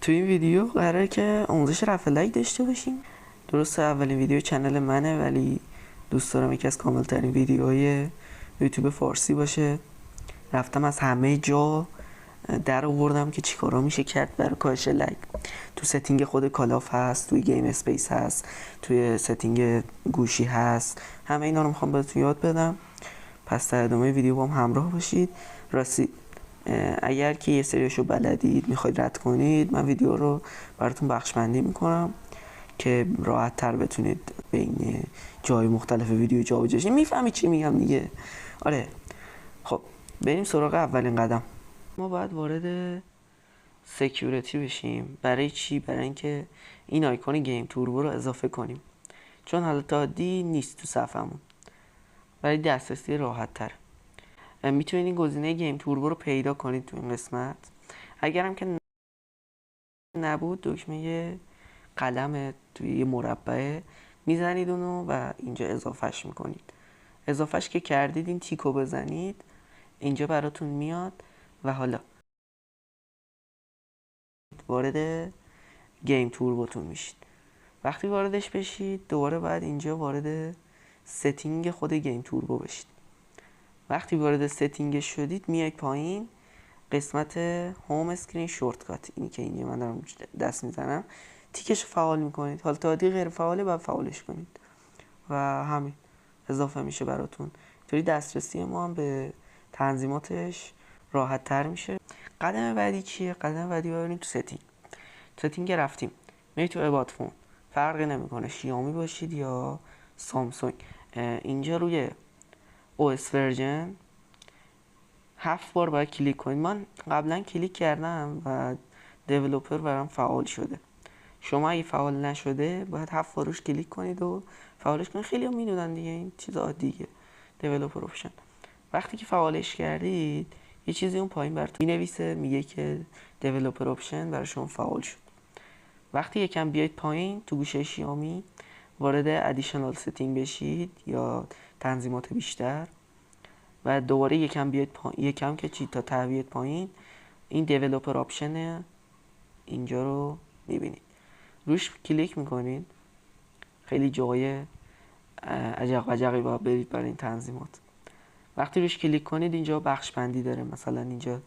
تو این ویدیو قراره که آموزش رفع لک داشته باشیم. درسته اولین ویدیو کانال منه، ولی دوست دارم یکی از کامل ترین ویدیوهای یوتیوب فارسی باشه. رفتم از همه جا در آوردم که چیکارا میشه کرد برای کاهش لک. تو ستینگ خود کالاف هست، توی گیم اسپیس هست، توی ستینگ گوشی هست. همه اینا رو میخوام بهتون یاد بدم. پس در ادامه ویدیو با هم همراه باشید. راستی اگر که یه سریاشو بلدید میخواید رد کنید، من ویدیو رو براتون بخش بندی میکنم که راحت تر بتونید بین جای مختلف ویدیو جابجا شید. میفهمید چی میگم دیگه؟ آره. خب بریم سراغ اولین قدم. ما باید وارد سکیوریتی بشیم. برای چی؟ برای اینکه این آیکون گیم توربو رو اضافه کنیم، چون حالت عادی نیست تو صفحمون. برای دسترسی راحت تر میتونید این گزینه گیم توربو رو پیدا کنید تو این قسمت. اگرم که نبود، دکمه قلم توی یه مربع میزنید اونو و اینجا اضافهش میکنید. اضافهش که کردید این تیکو بزنید، اینجا براتون میاد و حالا وارد گیم توربوتون میشید. وقتی واردش بشید دوباره باید اینجا وارد ستینگ خود گیم توربو بشید. وقتی وارد ستینگ شدید میاید پایین، قسمت هوم اسکرین شورتکات، اینی که اینجا من دارم دست میزنم، تیکش فعال میکنید. حالا تا عادی غیر فعاله، باید فعالش کنید و همین اضافه میشه براتون. اینطوری دسترسی ما هم به تنظیماتش راحت تر میشه. قدم بعدی چیه؟ قدم بعدی بریم تو ستینگ رفتیم، میرید تو اباد فون. فرقی نمیکنه شیائومی باشید یا سامسونگ. اینجا روی OS ورژن 7 بار باید کلیک کنید. من قبلا کلیک کردم و دیولپر برام فعال شده. شما اگه فعال نشده باید 7 بار روش کلیک کنید و فعالش کنید. خیلی هم میدونن دیگه، این چیز عادیه، دیولپر اپشن. وقتی که فعالش کردید یه چیزی اون پایین براتون مینویسه، میگه که دیولپر اپشن برای شما فعال شد. وقتی یکم بیاید پایین تو گوشه شیائومی وارد ادیشنال ستینگ بشید یا تنظیمات بیشتر و دوباره یکم بیاید پایین، یکم که چی تا ته پایین، این دیولپر آپشن اینجا رو میبینید. روش کلیک میکنید. خیلی جای عجق وجقی باید برید برای این تنظیمات. وقتی روش کلیک کنید اینجا بخش بندی داره. مثلا اینجا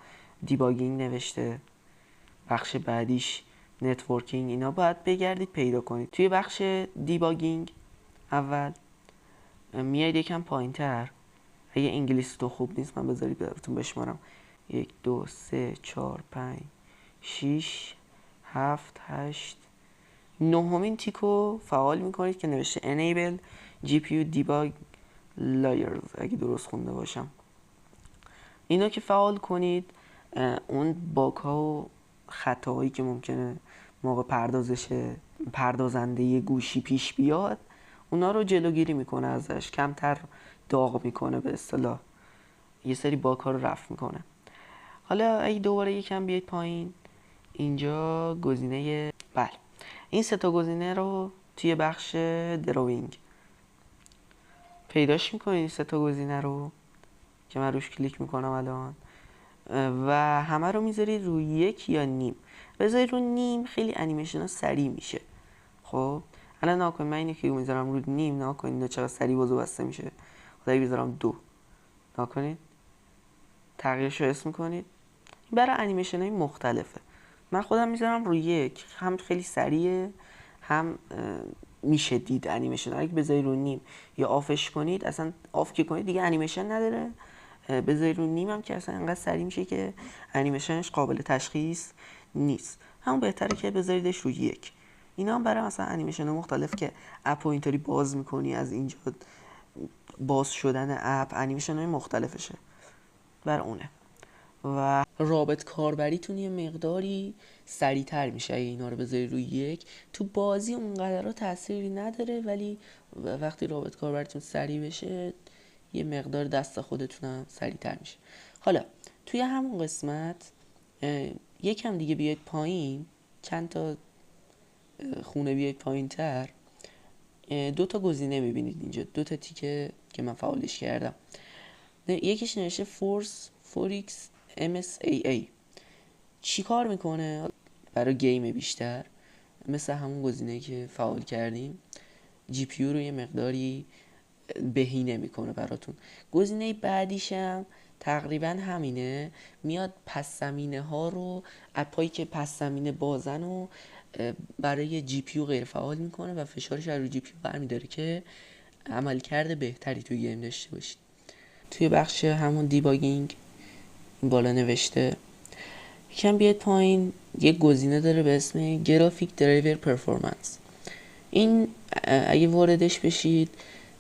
دیباگینگ نوشته، بخش بعدیش نتورکینگ. اینا باید بگردید پیدا کنید. توی بخش دیباگینگ اول میاید یکم پایین تر. اگه انگلیسی تو خوب نیست من بذارید براتون بشمارم: 1 2 3 4 5 6 7 8 9مین تیکو فعال میکنید که نوشته Enable GPU Debug Layers، اگه درست خونده باشم. اینا که فعال کنید، اون باگ ها و خطاهایی که ممکنه موقع پردازنده گوشی پیش بیاد، اونا رو جلوگیری میکنه، ازش کمتر داغ میکنه، به اصطلاح یه سری باگ ها رو رفع میکنه. حالا اگه دوباره یکم بیاید پایین، اینجا گزینه این سه تا گزینه رو توی بخش دراوینگ پیداش میکنید. این سه تا گزینه رو که من روش کلیک میکنم الان و همه رو میذارید روی 1 یا نیم. بذارید رو نیم، خیلی انیمیشن ها سریع میشه. خب الان ناکن من اینو که میذارم رو نیم، ناکن اینو چقدر سریع بازو بسته میشه. خدایی بذارم 2، ناکنید تغییرش رو اسم میکنید. برای انیمیشن های مختلفه. من خودم میذارم روی 1، هم خیلی سریعه، هم میشه دید انیمیشن. اگه بذارید رو نیم یا آفش کنید، اصلا آف که کنید دیگه انیمیشن نداره. بذارید رو نیم هم که اصلا انقدر سریع میشه که انیمیشنش قابل تشخیص نیست. همون بهتره که بذاریدش رو 1. اینا هم برای مثلا انیمیشن مختلف که اپ رو اینطوری باز میکنی، از اینجا باز شدن اپ، انیمیشن های مختلفشه بر اونه. و رابط کاربریتون یه مقداری سریعتر میشه اگه اینا رو بذاری روی 1. تو بازی اونقدر رو تأثیری نداره، ولی وقتی رابط کاربریتون سریع بشه یه مقدار دست خودتونم سریعتر میشه. حالا توی همون قسمت یکم دیگه بیاید پایین، چند تا خونه بیاید پایین تر، 2 تا گزینه میبینید اینجا، 2 تا تیکه که من فعالش کردم. یکیش نوشته فورکس MSAA. چی کار میکنه؟ برای گیم بیشتر، مثل همون گزینه‌ای که فعال کردیم جی پی یو رو یه مقداری بهینه میکنه براتون. گزینه بعدیش هم تقریبا همینه، میاد پس زمینه ها رو، اپایی که پس زمینه بازن و برای جی پی یو غیر فعال میکنه و فشارش رو جی پی یو برمیداره که عملکرد بهتری توی گیم داشته باشید. توی بخش همون دیباگینگ این بالا نوشته، یکم بیاید پایین یک گزینه داره به اسم گرافیک درایور پرفورمنس. این اگه واردش بشید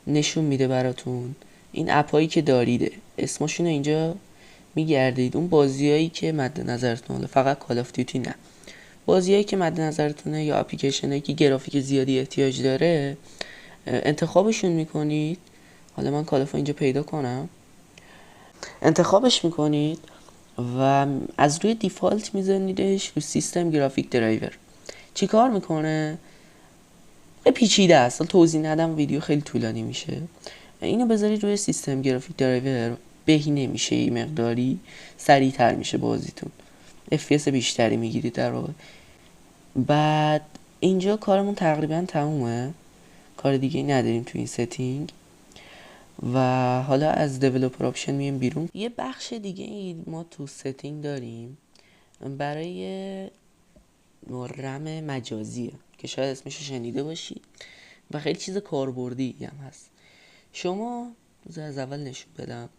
نشون میده براتون این اپایی که داریده اسمشون رو اینجا میگردید، اون بازیایی که مد نظرتونه، فقط کال آف دیوتی نه، بازیایی که مد نظرتونه یا اپلیکیشنایی که گرافیک زیادی احتیاج داره انتخابشون میکنید. حالا من کال آف اینجا پیدا کنم، انتخابش میکنید و از روی دیفالت میزنیدش رو سیستم گرافیک درایور. چی کار میکنه؟ پیچیده است، توضیح ندم ویدیو خیلی طولانی میشه. اینو بذارید روی سیستم گرافیک درایور، بهینه میشه، یه مقداری سریعتر میشه بازیتون، FPS بیشتری میگیرید در واقع. بعد اینجا کارمون تقریبا تمومه، کار دیگه نداریم تو این ستینگ و حالا از دیولپر آپشن میایم بیرون. یه بخش دیگه ما تو ستینگ داریم برای رم مجازیه که شاید اسمشو شنیده باشید و خیلی چیز کاربردی هم هست. شما از اول نشون بدم،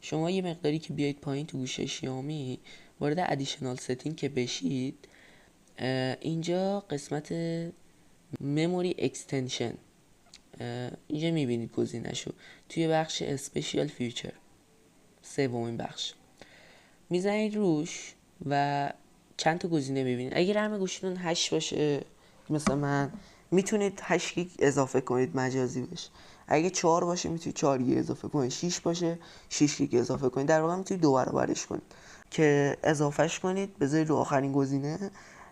شما یه مقداری که بیایید پایین تو گوشه شیائومی وارد ادیشنال ستینگ که بشید، اینجا قسمت مموری اکستنشن اینجا میبینید گزینه‌شو توی بخش اسپیشال فیچر، سومین بخش میزنید روش و چند تا گزینه میبینید. اگه رم گوشیتون 8 باشه مثلا من، میتونید 8 گیگ اضافه کنید مجازی بشه. اگه 4 باشه میتونید 4 گیگ اضافه کنید. 6 باشه 6 گیگ اضافه کنید. در واقع میتونید 2 برابرش کنید که اضافهش کنید بذارید رو آخرین گزینه.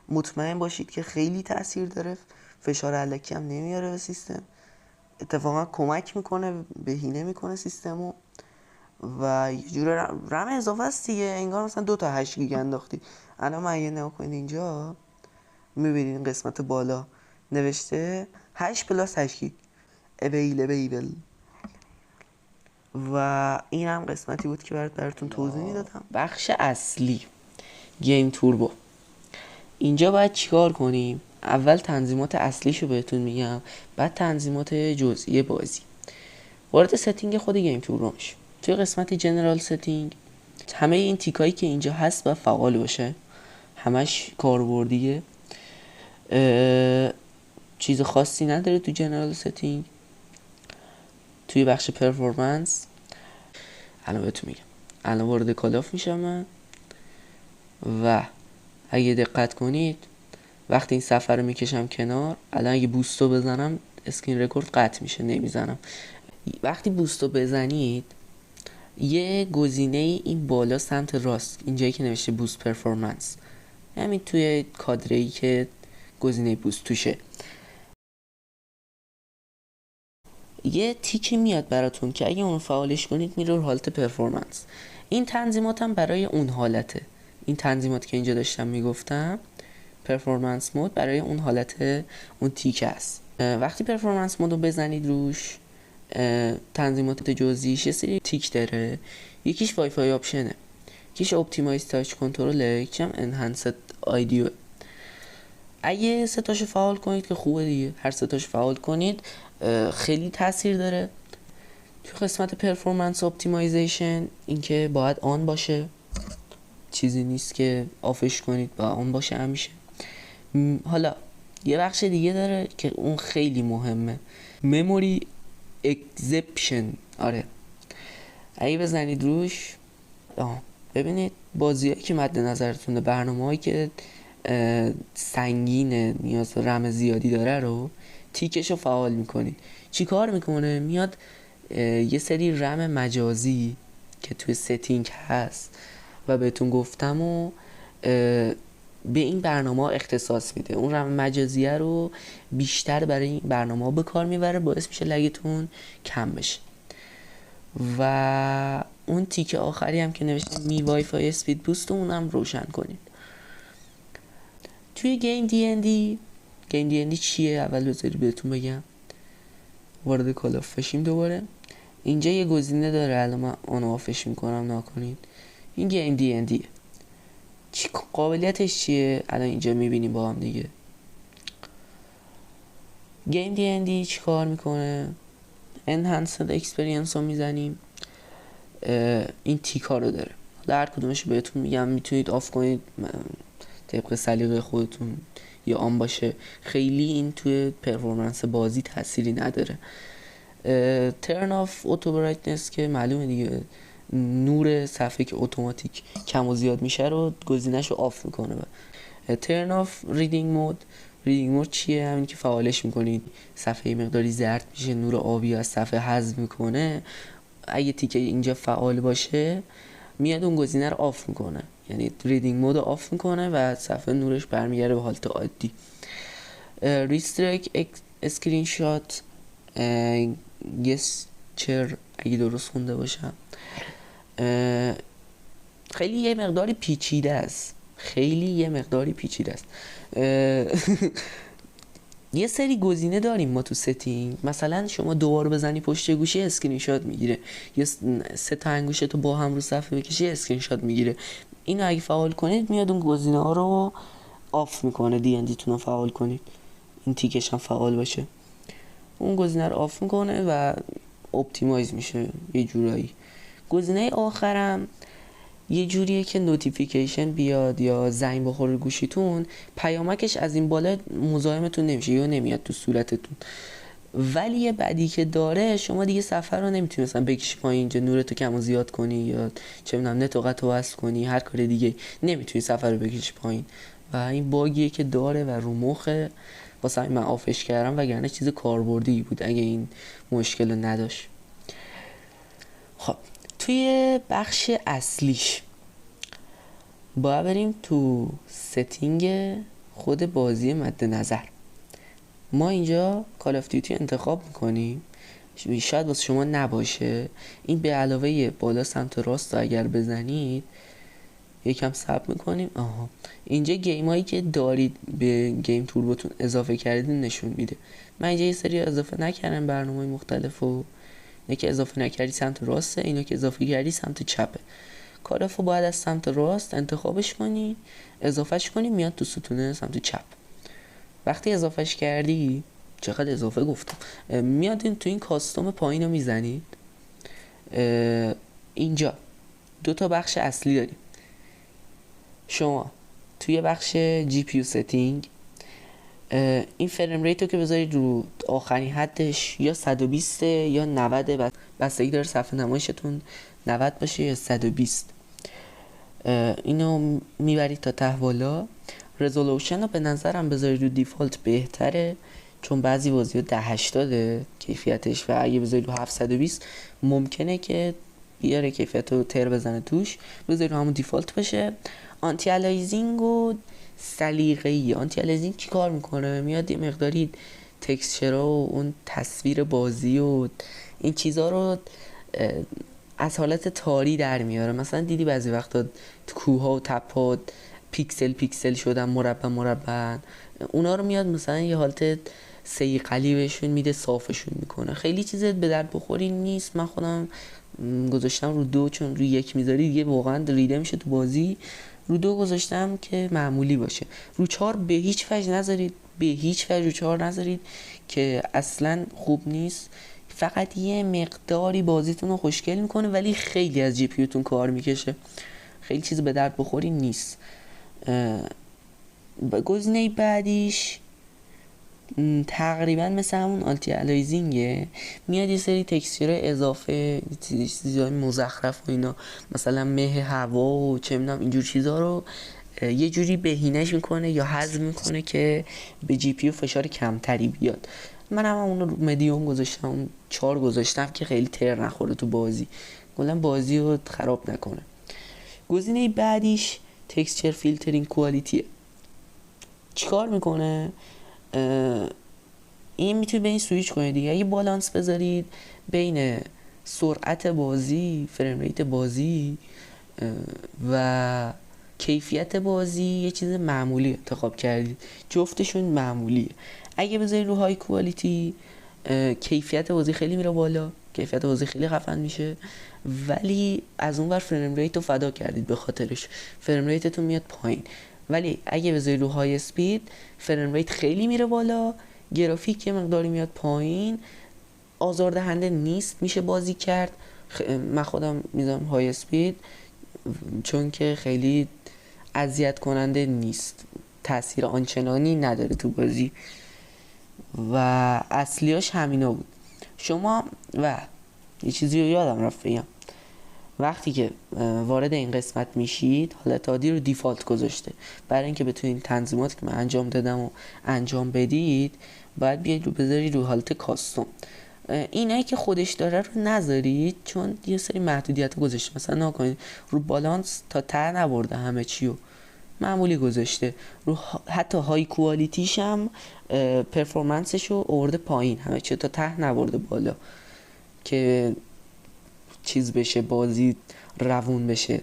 مطمئن باشید که خیلی تاثیر داره، فشار الکی هم نمیاره به سیستم، اتفاقا کمک میکنه، بهینه میکنه سیستمو و یه جور رم اضافه است دیگه، انگار مثلا 2 تا 8 گیگ انداختی. الان من اگه نگاه کنید اینجا میبینید قسمت بالا نوشته 8 پلاس 8 گیگ available و این هم قسمتی بود که براتون توضیح میدادم. بخش اصلی گیم توربو، اینجا باید چیکار کنیم؟ اول تنظیمات اصلیشو بهتون میگم، بعد تنظیمات جزئی بازی. وارد ستینگ خود گیم توربو میشیم. توی قسمت جنرال ستینگ همه این تیکایی که اینجا هست باید فعال باشه، همش کاربردیه، چیز خاصی نداره تو جنرال ستینگ. توی بخش پرفورمنس الان بهتون میگم، الان وارد کال آف میشم من و اگه دقت کنید وقتی این صفحه رو میکشم کنار، الان اگه بوستو بزنم اسکرین رکورد قطع میشه، نمیزنم. وقتی بوستو بزنید یه گزینه این بالا سمت راست اینجایی که نوشته بوست پرفورمنس، همین توی کادره‌ای که گزینه بوست توشه، یه تیکی میاد براتون که اگه اون فعالش کنید میره رو حالت پرفورمنس. این تنظیمات هم برای اون حالته، این تنظیمات که اینجا داشتم میگفتم پرفورمنس مود برای اون حالت اون تیک است. وقتی پرفورمنس مود رو بزنید روش، تنظیمات جزئیش یه سری تیک داره، یکیش وای فای آپشنه، یکیش اپتیمایز تاچ کنترل، یکیش انهانسد آیدیو. اگه ستاشو فعال کنید که خوبه دیگه، هر ستاشو فعال کنید خیلی تاثیر داره. تو قسمت پرفورمنس اپتیمایزیشن اینکه باید آن باشه، چیزی نیست که آفش کنید، باید آن باشه همیشه. حالا یه بخش دیگه داره که اون خیلی مهمه، مموری اکزپشن. آره اگه بزنید روش ببینید بازیایی که مد نظرتونه، برنامه‌هایی که سنگینه نیاز به رم زیادی داره رو تیکشو فعال میکنید. چی کار میکنه؟ میاد یه سری رم مجازی که توی ستینگ هست و بهتون گفتم و به این برنامه اختصاص میده، اون رم مجازیه رو بیشتر برای این برنامه به کار میبره، باعث میشه لگتون کم بشه. و اون تیک آخری هم که نوشته می وای فای اسپید بوست، اونم روشن کنید. توی گیم دی ان دی چیه؟ اول بذاری بهتون بگم. وارد کال آف بشیم دوباره. اینجا یه گزینه داره، الان من اون آفش میکنم نکنید. این گیم دی ان دی چی قابلیتش چیه؟ الان اینجا میبینیم با هم دیگه. گیم دی ان دی چی کار میکنه؟ enhanced experience رو میزنیم. این تیکا رو داره، هر کدومش بهتون میگم، میتونید آف کنید طبق سلیقه خودتون یا آن باشه. خیلی این توی پرفورمنس بازی تأثیری نداره. ترن آف اوتو برایتنس که معلومه دیگه، نور صفحه که اتوماتیک کم و زیاد میشه رو گزینه‌شو آف میکنه. ترن آف ریدینگ مود چیه؟ همین که فعالش میکنید صفحه مقداری زرد میشه، نور آبی از صفحه حذف میکنه. اگه تیکه اینجا فعال باشه میاد اون گزینه رو آف میکنه، یعنی ریدینگ مود رو آف میکنه و صفحه نورش برمیگرده به حالت عادی. ریستریک اسکرین شات گسچر اگه درست خونده باشم، خیلی یه مقداری پیچیده است. یه سری گزینه داریم ما تو ستینگ، مثلا شما دوبار بزنی پشت گوشی اسکرین شات میگیره، یا 3 تا انگشتو با هم رو صفحه بکشی اسکرین شات میگیره. اینو اگه فعال کنید میاد اون گزینه ها رو آف میکنه. دی ان دی تون رو فعال کنید، این تیکش هم فعال باشه، اون گزینه رو آف میکنه و اپتیمایز میشه یه جورایی. گزینه آخرم یه جوریه که نوتیفیکیشن بیاد یا زنگ بخوره گوشیتون، پیامکش از این بالا مزاحمتون نمیشه یا نمیاد تو صورتتون. ولی یه بدی که داره، شما دیگه سفر رو نمیتونی مثلا بکشی پایین اینجا نورتو کم و زیاد کنی یا چه میدونم نت و قطع و وصل کنی، هر کار دیگه نمیتونی سفر رو بکشی پایین و این باگیه که داره و رو مخه. واسه همین من آفش کردم، وگرنه چیز کاربردی بود اگه این مشکل رو نداشت. خب توی بخش اصلیش باید بریم تو ستینگ خود بازی مد نظر. ما اینجا کال آف دیوتی انتخاب میکنیم، شاید واسه شما نباشه. این به علاوه بالا سمت راست اگر بزنید یکم ثبت میکنیم. اینجا گیم هایی که دارید به گیم توربوتون اضافه کردید نشون میده. من اینجا یه سری اضافه نکردم، برنامه مختلف و اینه که اضافه نکردی سمت راسته، اینو که اضافه کردی سمت چپه. کالافو باید از سمت راست انتخابش کنی، اضافهش کنی، میاد تو ستونه سمت چپ. وقتی اضافهش کردی، چقدر اضافه گفتم، میاد این تو این کاستوم پایین رو میزنید. اینجا 2 تا بخش اصلی داریم. شما توی بخش جی پی یو ستینگ این فریم ریت رو که بذارید رو آخرین حدش، یا 120 یا 90، بستگی داره صفحه نمایشتون 90 باشه یا 120. اینو میبرید تا ته بالا. رزولوشن رو به نظرم بذارید رو دیفالت بهتره، چون بعضی بازی ها 1080 کیفیتش و اگه بذارید رو 720 ممکنه که بیاره کیفیت رو تر بزنه توش. بذارید رو همون دیفالت بشه. آنتی الایزینگ و سلیقه‌ای. آنتی الایزینگ چی کار میکنه؟ میاد یه مقداری تکسچرها و اون تصویر بازی و این چیزا رو از حالت تاری در میاره. مثلا دیدی بعضی وقتا کوها و تپا پیکسل شدن، مربع، اونا رو میاد مثلا یه حالت صیقلی بهشون میده، صافشون میکنه. خیلی چیز به درد بخوری نیست. من خودم گذاشتم رو 2، چون رو 1 میذاری دیگه واقعا ریده میشه تو بازی. رو 2 گذاشتم که معمولی باشه. رو 4 به هیچ وجه نذارید، رو 4 نذارید که اصلا خوب نیست. فقط یه مقداری بازیتون رو خوشگل میکنه ولی خیلی از جی پی یوتون کار میکشه. خیلی چیز به درد بخوری نیست. گزینه بعدیش تقریبا مثل همون آنتی الایزینگه. میاد یه سری تکسچر اضافه، چیزای مزخرف و اینا، مثلا مه هوا و چه میدونم اینجور چیزا رو یه جوری بهینه‌اش میکنه یا حذف میکنه که به جی پی یو فشار کمتری بیاد. من هم اون رو مدیوم گذاشتم، 4 گذاشتم که خیلی تر نخوره تو بازی، کلا بازی رو خراب نکنه. گزینه بعدیش تکسچر فیلترینگ کوالیتیه. چیکار میکنه؟ این میتونید به این سویچ کنید دیگه. اگه بالانس بذارید بین سرعت بازی، فریم ریت بازی و کیفیت بازی یه چیز معمولی انتخاب کردید، جفتشون معمولیه. اگه بذاری رو های کوالیتی کیفیت بازی خیلی میره بالا، کیفیت بازی خیلی خفن میشه، ولی از اون ور فریم ریت رو فدا کردید، به خاطرش فریم ریتتون میاد پایین. ولی اگه بذاری رو های اسپید فریم ریت خیلی میره بالا، گرافیک یه مقداری میاد پایین، آزاردهنده نیست، میشه بازی کرد. من خودم میذارم های اسپید چون که خیلی اذیت کننده نیست، تاثیر آنچنانی نداره تو بازی و اصلیاش همینا بود. شما و یه چیزی رو یادم رفت بگم، وقتی که وارد این قسمت میشید حالت عادی رو دیفالت گذاشته، برای اینکه بتونید تنظیماتی که من انجام دادم و انجام بدید باید بیاید رو بذارید رو حالت کاستوم. اینایی که خودش داره رو نذارید چون یه سری محدودیت گذاشته، مثلا نکنید رو بالانس تا ته نبرده همه چیو، معمولی گذاشته رو حتی های کوالیتیش هم پرفورمنسش رو آورده پایین، همه چی تا ته نبرده بالا که چیز بشه، بازی روون بشه.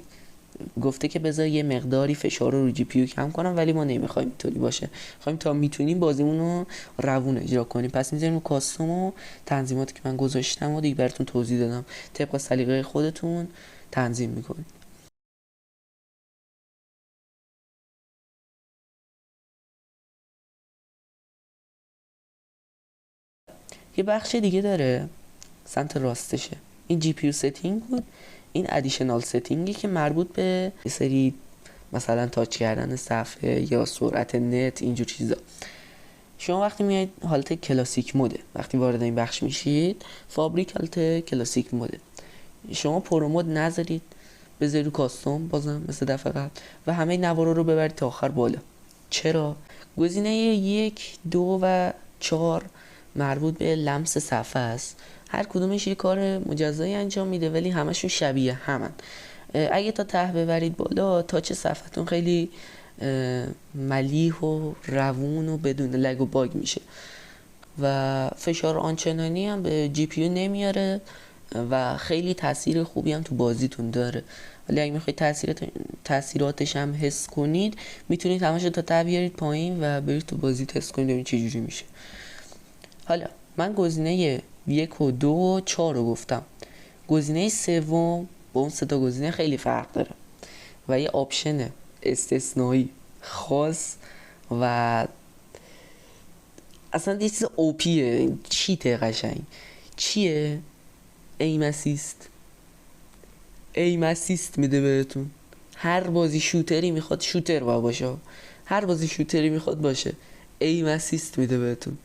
گفته که بذار یه مقداری فشار رو جی پی یو کم کنم، ولی ما نمیخوایم اینطوری باشه، خواهیم تا میتونیم بازیمون رو روون اجرا کنیم. پس میذاریم کاستوم و تنظیماتی که من گذاشتم و دیگه براتون توضیح دادم، طبق سلیقه خودتون تنظیم میکنید. یه بخش دیگه داره سمت راستشه، این جی پی یو ستینگ بود. این ادیشنال ستینگی که مربوط به یه سری مثلا تاچ کردن صفحه یا سرعت نت، اینجور چیزا. شما وقتی میایید حالت کلاسیک موده، وقتی وارد این بخش میشید فابریک حالت کلاسیک موده، شما پرو مود نذارید، بذارید رو کاستوم بازم مثل دفعه قبل و همه نوارا رو ببرید تا آخر بالا. چرا؟ گزینه 1 2 و 4 مربوط به لمس صفحه است، هر کدومش یه کار مجزایی انجام میده ولی همشون شبیه همن. اگه تا ته ببرید بالا تاچ صفحتون خیلی ملیح و روون و بدون لگ و باگ میشه و فشار آنچنانی هم به جی پی یو نمیاره و خیلی تاثیر خوبی هم تو بازیتون داره. ولی اگه میخواید تاثیراتش هم حس کنید میتونید همش تا ته بیارید پایین و برید تو بازی تست کنید ببینید چه جوری میشه. حالا من گزینه 1 و 2 و 4 رو گفتم، گزینه سوم با اون سه تا گزینه خیلی فرق داره و یه آپشن استثنایی خاص و اصلا یه چیز اوپیه، چیته قشنگ. چیه؟ ایم اسیست میده بهتون. هر بازی شوتری میخواد شوتر باشه، هر بازی شوتری میخواد باشه، ایم اسیست میده بهتون.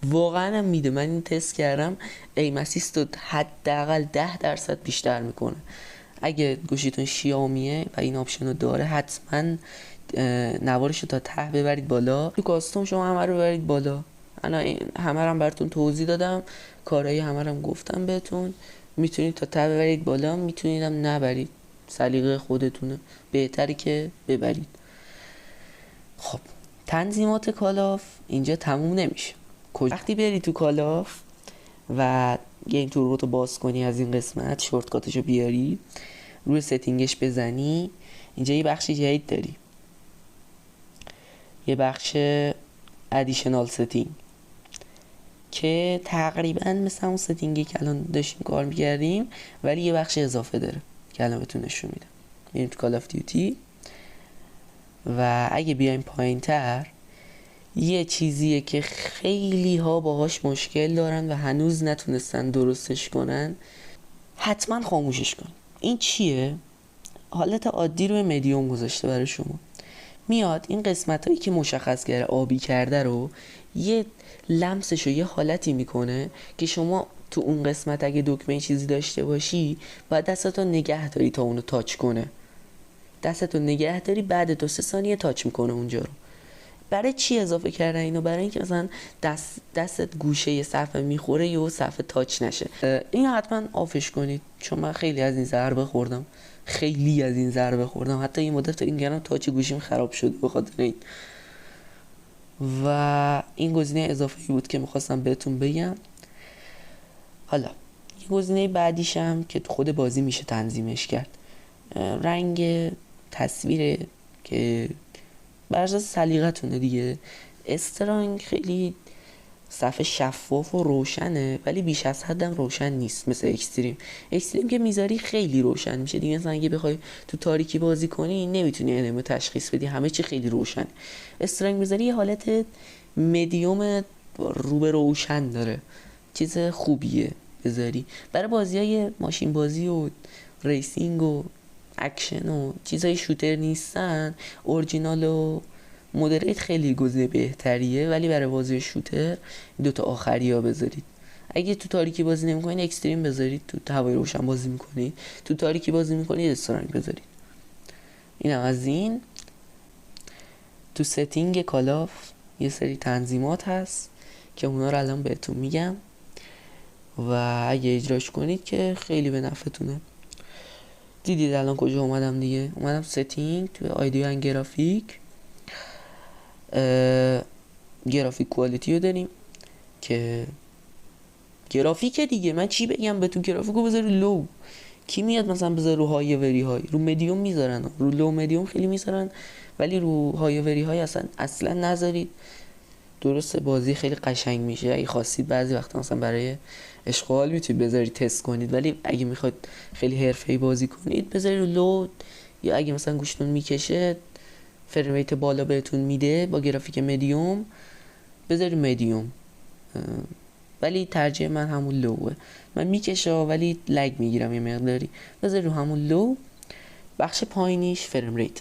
واقعا هم میده، من این تست کردم، ایم اسیست رو حداقل 10% بیشتر میکنه. اگه گوشیتون شیائومیه و این آپشن رو داره حتما نوارش رو تا ته ببرید بالا. تو کاستوم شما همه رو ببرید بالا، انا همه رو هم براتون توضیح دادم، کارهای همه رو هم گفتم بهتون. میتونید تا ته ببرید بالا، میتونید هم نبرید، سلیقه خودتونه، بهتری که ببرید. خب تنظیمات کالاف اینجا تموم نمیشه. وقتی بری تو کالاف و گیم توربو رو باز کنی، از این قسمت شورتکاتشو بیاری روی ستینگش بزنی، اینجا یه بخش جدید داری، یه بخش ادیشنال ستینگ که تقریبا مثل اون ستینگی که الان داشتیم کار میکردیم ولی یه بخش اضافه داره که الان بهتون نشون میدم. میریم تو کال آف دیوتی و اگه بیایم پایین تر یه چیزیه که خیلی ها باهاش مشکل دارن و هنوز نتونستن درستش کنن، حتما خاموشش کن. این چیه؟ حالت عادی رو مدیوم گذاشته برای شما. میاد این قسمت هایی که مشخص کرده آبی کرده رو یه لمسش رو یه حالتی میکنه که شما تو اون قسمت اگه دکمه چیزی داشته باشی باید دستتو نگه داری تا اونو تاچ کنه، دستتو نگه داری، بعد 2-3 ثانیه تاچ میکنه اونجا رو. برای چی اضافه کردن اینو؟ برای اینکه مثلا دستت گوشه یه صفحه میخوره یا صفحه تاچ نشه. اینو حتما آفش کنید چون من خیلی از این ضربه خوردم، حتی این مدت این گرم تاچ گوشیم خراب شد به خاطر این. و این گزینه اضافه‌ای بود که میخواستم بهتون بگم. حالا یه گزینه بعدیشم که خود بازی میشه تنظیمش کرد، رنگ تصویره که بر اساس سلیقتونه دیگه. استرانگ خیلی صفحه شفاف و روشنه ولی بیش از حدم روشن نیست، مثل اکستریم که میذاری خیلی روشن میشه دیگه. مثلا اگه بخوای تو تاریکی بازی کنی نمیتونی انیمو تشخیص بدی، همه چی خیلی روشن. استرانگ میذاری یه حالت مدیوم رو به روشن داره، چیز خوبیه بذاری برای بازیای ماشین بازی و ریسینگ و اکشن و چیزای شوتر نیستن. اورجینال و مودریت خیلی گزینه بهتریه، ولی برای بازی شوتر دوتا آخری ها بذارید. اگه تو تاریکی بازی نمیکنید اکستریم بذارید، تو هوای روشن بازی میکنید، تو تاریکی بازی میکنید استرانگ بذارید. اینم از این. تو ستینگ کالاف یه سری تنظیمات هست که اونا رو الان بهتون میگم و اگه اجراش کنید که خیلی به نفعتونه. دیدید الان کجا اومدم دیگه؟ اومدم ستینگ، تو آیدیو ان گرافیک کوالیتی رو داریم که گرافیک دیگه، من چی بگم به تو، گرافیکو بذاری لو. کی میاد مثلا بذاره رو های وری های، رو مدیوم میذارن، رو لو مدیوم خیلی میذارن، ولی رو های وری های اصلا نذارید. درسته بازی خیلی قشنگ میشه اگه خواستید، بعضی وقتا مثلا برای اشغال میتونید بذارید تست کنید، ولی اگه میخواد خیلی حرفه‌ای بازی کنید بذارید رو لو، یا اگه مثلا گوشتون میکشه فریم ریت بالا بهتون میده با گرافیک مدیوم بذارید مدیوم، ولی ترجیح من همون لوه. من میکشه ولی لگ میگیرم یه مقداری، بذارید رو همون لو. بخش پایینیش فریم ریت،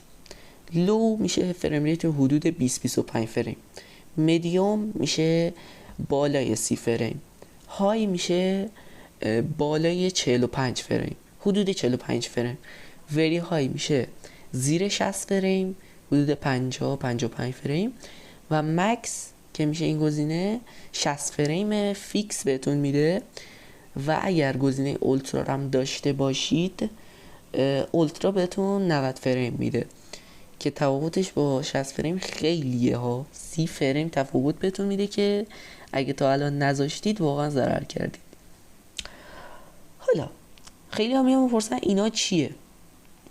لو میشه فریم ریت حدود 20-25 فریم، مدیوم میشه بالای 30 فریم، های میشه بالای 45 فریم، حدود 45 فریم، وری های میشه زیر 60 فریم، حدود 50-55 فریم، و مکس که میشه این گزینه 60 فریم فیکس بهتون میده. و اگر گزینه اولترا هم داشته باشید اولترا بهتون 90 فریم میده که تفاوتش با 60 فریم خیلیه ها، 30 فریم تفاوت بهتون میده که اگه تا الان نذاشتید واقعا ضرر کردید. حالا خیلی ها میان میپرسن اینا چیه؟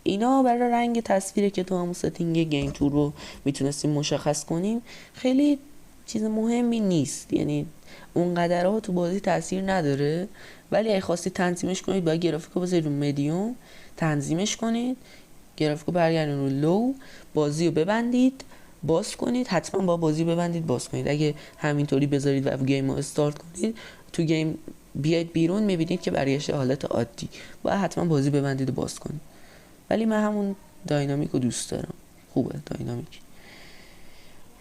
اینا برای رنگ تصویره که تو همون ستینگ گیم تور رو میتونستیم مشخص کنیم، خیلی چیز مهمی نیست، یعنی اونقدر ها تو بازی تاثیر نداره، ولی اگه خواستید تنظیمش کنید باید گرافیکو بذارید رو مدیوم، تنظیمش کنید، گرافیکو برگردید رو لو، بازی رو ببندید باز کنید، حتما با بازی ببندید باز کنید. اگه همینطوری بذارید و گیم رو استارت کنید تو گیم بیاید بیرون میبینید که برگشته حالت عادی، باید حتما بازی ببندید و باز کنید. ولی من همون داینامیک رو دوست دارم، خوبه داینامیک.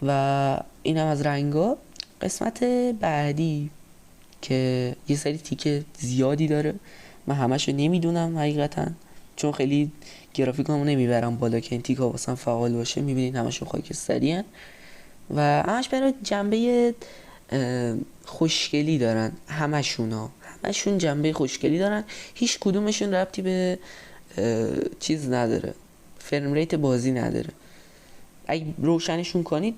و اینم از رنگا. قسمت بعدی که یه سری تیکه زیادی داره، من همشو نمیدونم حقیقتا، چون خیلی گرافیکامو نمیبرم بالا که این تیکا واسم فعال باشه، میبینید همشون خاکستری هن و همش برای جنبه خوشگلی دارن، همشون جنبه خوشگلی دارن، هیچ کدومشون ربطی به چیز نداره، فریم ریت بازی نداره. اگه روشنشون کنید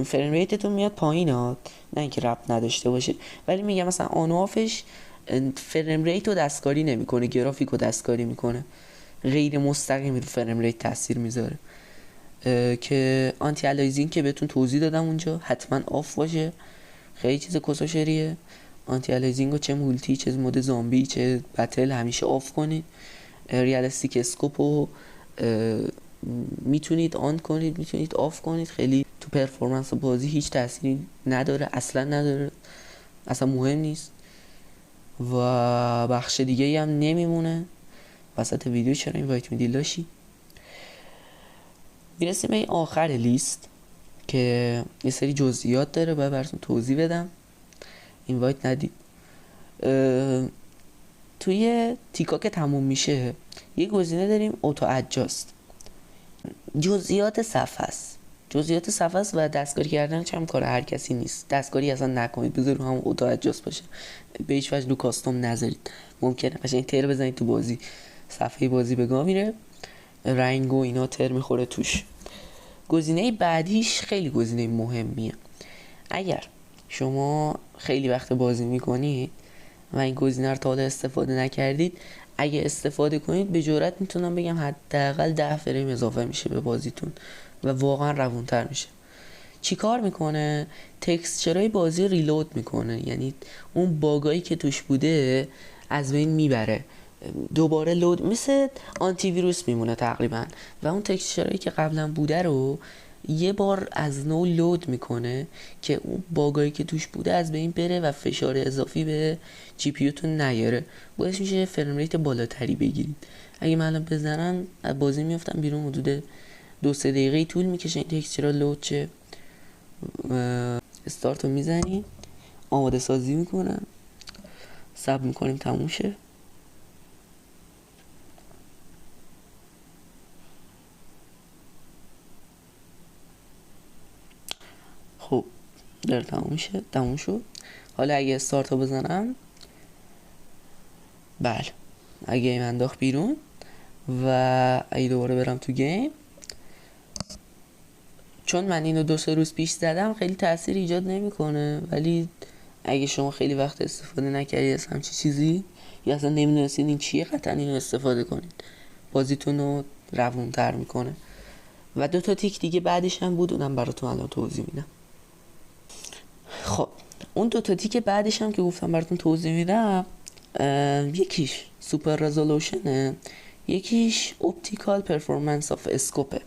فریم ریتتون میاد پایین ها، نه اینکه ربط نداشته باشه، ولی میگم مثلا آن آفش فریم ریت رو دستکاری نمیکنه، گرافیک رو دستکاری میکنه، غیر مستقیم رو فریم ریت تاثیر میذاره. که آنتی الایزینگ که بهتون توضیح دادم اونجا حتما آف باشه، خیلی چیز کسوشریه. آنتی الایزینگ رو چه مولتی چه مود زامبی چه بتل همیشه آف کنید. ریالستیک اسکوپ رو میتونید آن کنید میتونید آف کنید، خیلی تو پرفورمنس بازی هیچ تأثیری نداره، اصلا نداره، اصلا مهم نیست. و بخش دیگه هم نمیمونه وسط ویدیو، چرا اینوایت میدی لاشی. میرسیم به این آخر لیست که یه سری جزئیات داره باید براتون توضیح بدم، اینوایت ندید. توی تیکا که تموم میشه یه گزینه داریم اوتو ادجاست، جزئیات صفحه است و دستکاری کردن چم کار هر کسی نیست، دستکاری اصلا نکنید، بذارید رو هم اوتو ادجاست باشه، به هیچ وجه رو کاستوم نذارید، ممکنه قشنگ تر بزنید تو بازی صفحه بازی به گا میره، رنگ و اینا تر میخوره توش. گزینه بعدیش خیلی گزینه مهمیه، اگر شما خیلی وقت بازی میکنید و این گزینه رو تا حالا استفاده نکردید، اگه استفاده کنید به جرئت میتونم بگم حداقل 10 فریم اضافه میشه به بازیتون و واقعا روونتر میشه. چی کار میکنه؟ تکسچرهای بازی ریلود میکنه، یعنی اون باگایی که توش بوده از بین میبره، دوباره لود، مثل آنتی ویروس میمونه تقریبا، و اون تکسچرهایی که قبلا بوده رو یه بار از نو لود میکنه که اون باگایی که توش بوده از بین بره و فشار اضافی به جی پی تون نیاره، باعث میشه فریم ریت بالاتری بگیرید. اگه من الان بزنم از بازی میافتم بیرون، حدود 2-3 دقیقه طول میکشه این تکسچرها لود شه. استارت رو میزنیم، آماده سازی میکنم، صبر میکنیم تموم شه. خب داره تموم شد. حالا اگه استارت رو بزنم، بله اگه گیم انداخت بیرون و اگه دوباره برم تو گیم، چون من اینو 2-3 روز پیش زدم خیلی تاثیر ایجاد نمیکنه، ولی اگه شما خیلی وقت استفاده نکردید از همچین چیزی یا اصلا نمیدونستید این چیه، قطعا اینو استفاده کنید، بازیتون رو روونتر میکنه. و 2 تا تیک دیگه بعدش هم بود، اونم براتون الان توضیح میدم. خب اون 2 تا تیک بعدش هم که گفتم براتون توضیح میدم، یکیش سوپر رزولوشنه، یکیش اپتیکال پرفورمنس آف اسکوپه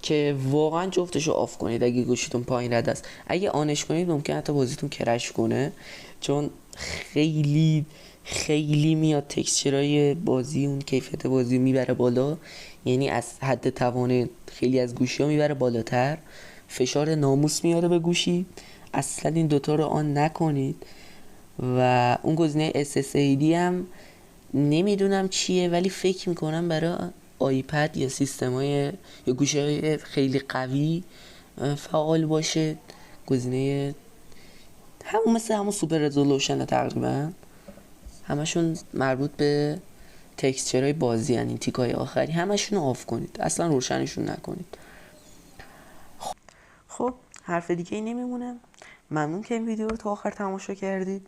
که واقعا جفتشو آف کنید اگه گوشیتون پایین رد است. اگه آنش کنید ممکن حتی بازیتون کرش کنه، چون خیلی خیلی میاد تکسچرهای بازی، اون کیفیت بازی میبره بالا، یعنی از حد توان خیلی از گوشی ها میبره بالاتر، فشار ناموس میاره به گوشی. اصلا این دوتا رو آن نکنید. و اون گزینه SSAD هم نمیدونم چیه، ولی فکر میکنم برای آیپد یا سیستمای یا گوشی‌های خیلی قوی فعال باشه. گزینه همون مثل همون سوپر رزولوشن تقریبا، همشون مربوط به تکسچرهای بازی، یعنی تیکای آخری همشون رو آف کنید، اصلا روشنشون نکنید. خب حرف دیگه ای نمیمونه. ممنون که این ویدیو رو تا آخر تماشا کردید.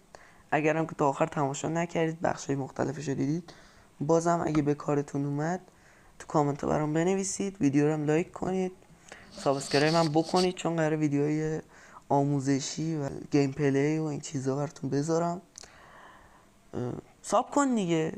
اگرم که تا آخر تماشا نکردید، بخشای مختلفش رو دیدید، بازم اگه به کارتون اومد تو کامنت برام بنویسید، ویدیو رو هم لایک کنید، سابسکرایب هم بکنید، چون قراره ویدیوهای آموزشی و گیم پلی و این چیزا براتون بذارم. ساب کن دیگه.